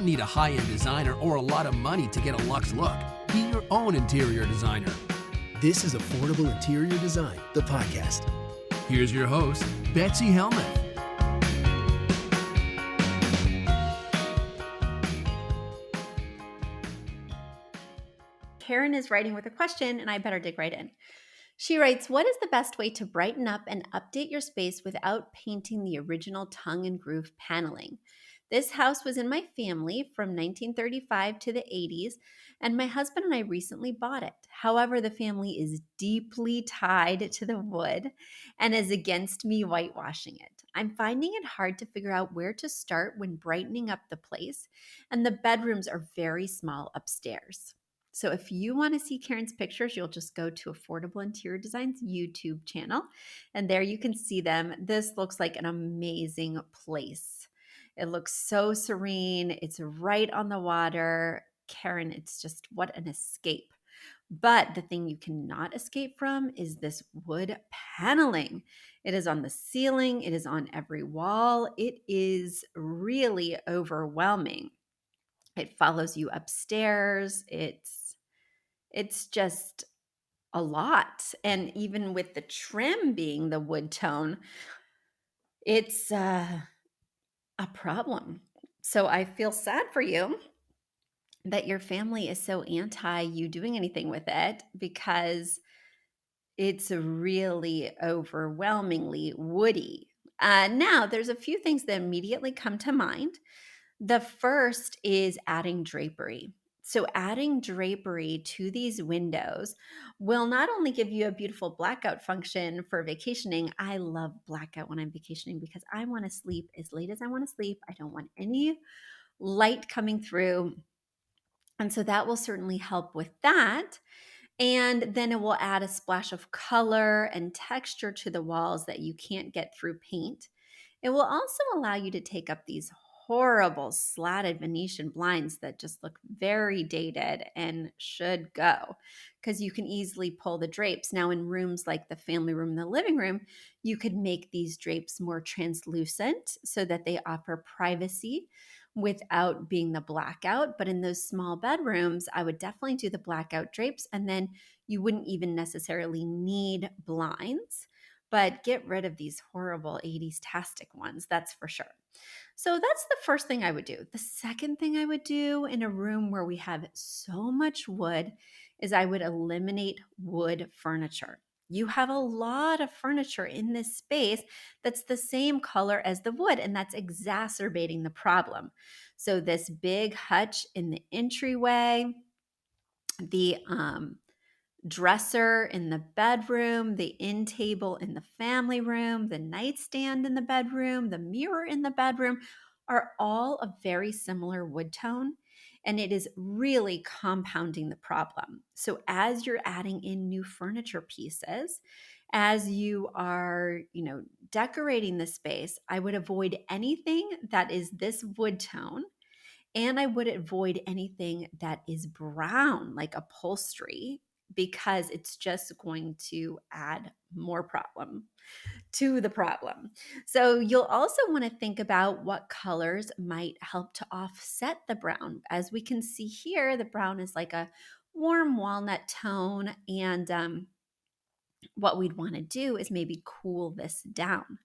need a high-end designer or a lot of money to get a luxe look. Be your own interior designer. This is Affordable Interior Design, the podcast. Here's your host, Betsy Helmuth. Karen is writing with a question, and I better dig right in. She writes, what is the best way to brighten up and update your space without painting the original tongue and groove paneling? This house was in my family from 1935 to the 80s, and my husband and I recently bought it. However, the family is deeply tied to the wood and is against me whitewashing it. I'm finding it hard to figure out where to start when brightening up the place, and the bedrooms are very small upstairs. So if you want to see Karen's pictures, you'll just go to Affordable Interior Design's YouTube channel, and there you can see them. This looks like an amazing place. It looks so serene. It's right on the water. Karen, it's just what an escape. But the thing you cannot escape from is this wood paneling. It is on the ceiling. It is on every wall. It is really overwhelming. It follows you upstairs. It's just a lot. And even with the trim being the wood tone, it's a problem. So I feel sad for you that your family is so anti you doing anything with it, because it's really overwhelmingly woody. Now, there's a few things that immediately come to mind. The first is adding drapery. So adding drapery to these windows will not only give you a beautiful blackout function for vacationing. I love blackout when I'm vacationing because I want to sleep as late as I want to sleep. I don't want any light coming through. And so that will certainly help with that. And then it will add a splash of color and texture to the walls that you can't get through paint. It will also allow you to take up these horrible slatted Venetian blinds that just look very dated and should go, because you can easily pull the drapes. Now, in rooms like the family room and the living room, you could make these drapes more translucent so that they offer privacy without being the blackout. But in those small bedrooms, I would definitely do the blackout drapes, and then you wouldn't even necessarily need blinds, but get rid of these horrible 80s tastic ones, that's for sure. So that's the first thing I would do. The second thing I would do in a room where we have so much wood is I would eliminate wood furniture. You have a lot of furniture in this space that's the same color as the wood, and that's exacerbating the problem. So this big hutch in the entryway, the dresser in the bedroom, the end table in the family room, the nightstand in the bedroom, the mirror in the bedroom are all a very similar wood tone, and it is really compounding the problem. So as you're adding in new furniture pieces, as you are, decorating the space, I would avoid anything that is this wood tone, and I would avoid anything that is brown, like upholstery, because it's just going to add more problem to the problem. So you'll also want to think about what colors might help to offset the brown. As we can see here, the brown is like a warm walnut tone, and what we'd want to do is maybe cool this down,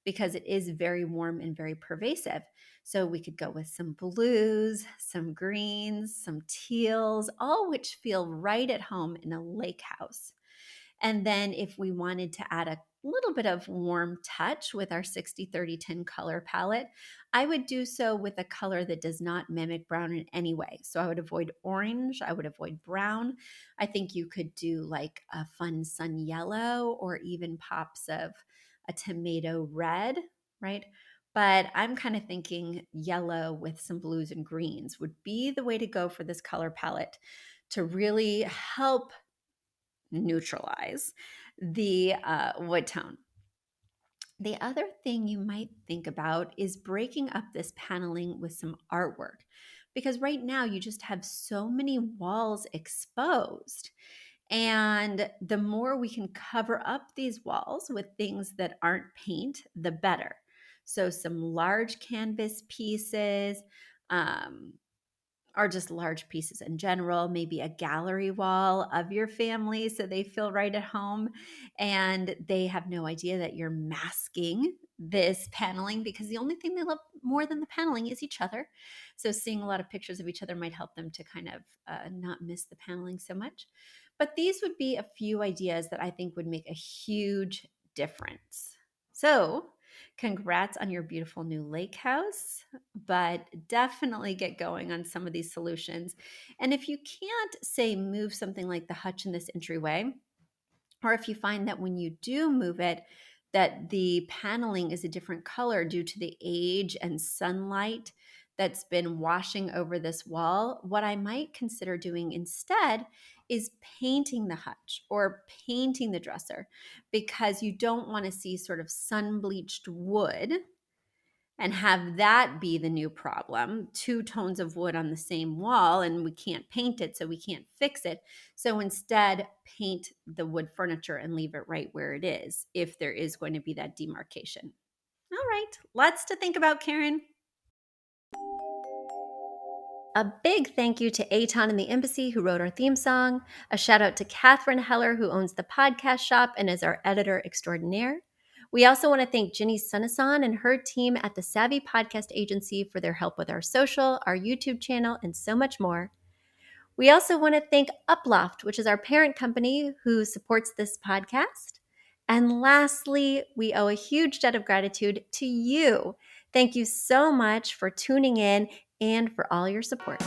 because it is very warm and very pervasive. So we could go with some blues, some greens, some teals, all which feel right at home in a lake house. And then if we wanted to add a little bit of warm touch with our 60-30-10 color palette, I would do so with a color that does not mimic brown in any way. So I would avoid orange, I would avoid brown. I think you could do like a fun sun yellow or even pops of a tomato red, right? But I'm kind of thinking yellow with some blues and greens would be the way to go for this color palette to really help neutralize the wood tone. The other thing you might think about is breaking up this paneling with some artwork, because right now you just have so many walls exposed. And the more we can cover up these walls with things that aren't paint, the better. So some large canvas pieces, or just large pieces in general, maybe a gallery wall of your family so they feel right at home and they have no idea that you're masking this paneling, because the only thing they love more than the paneling is each other. So seeing a lot of pictures of each other might help them to kind of not miss the paneling so much. But these would be a few ideas that I think would make a huge difference. So, congrats on your beautiful new lake house, but definitely get going on some of these solutions. And if you can't, say, move something like the hutch in this entryway, or if you find that when you do move it, that the paneling is a different color due to the age and sunlight that's been washing over this wall, what I might consider doing instead is painting the hutch or painting the dresser, because you don't want to see sort of sun bleached wood and have that be the new problem. Two tones of wood on the same wall, and we can't paint it, so we can't fix it. So instead, paint the wood furniture and leave it right where it is if there is going to be that demarcation. All right, lots to think about, Karen. A big thank you to Aton and the Embassy, who wrote our theme song. A shout out to Catherine Heller, who owns the podcast shop and is our editor extraordinaire. We also want to thank Ginny Sunasan and her team at the Savvy Podcast Agency for their help with our social, our YouTube channel, and so much more. We also want to thank Uploft, which is our parent company who supports this podcast. And lastly, we owe a huge debt of gratitude to you. Thank you so much for tuning in and for all your support.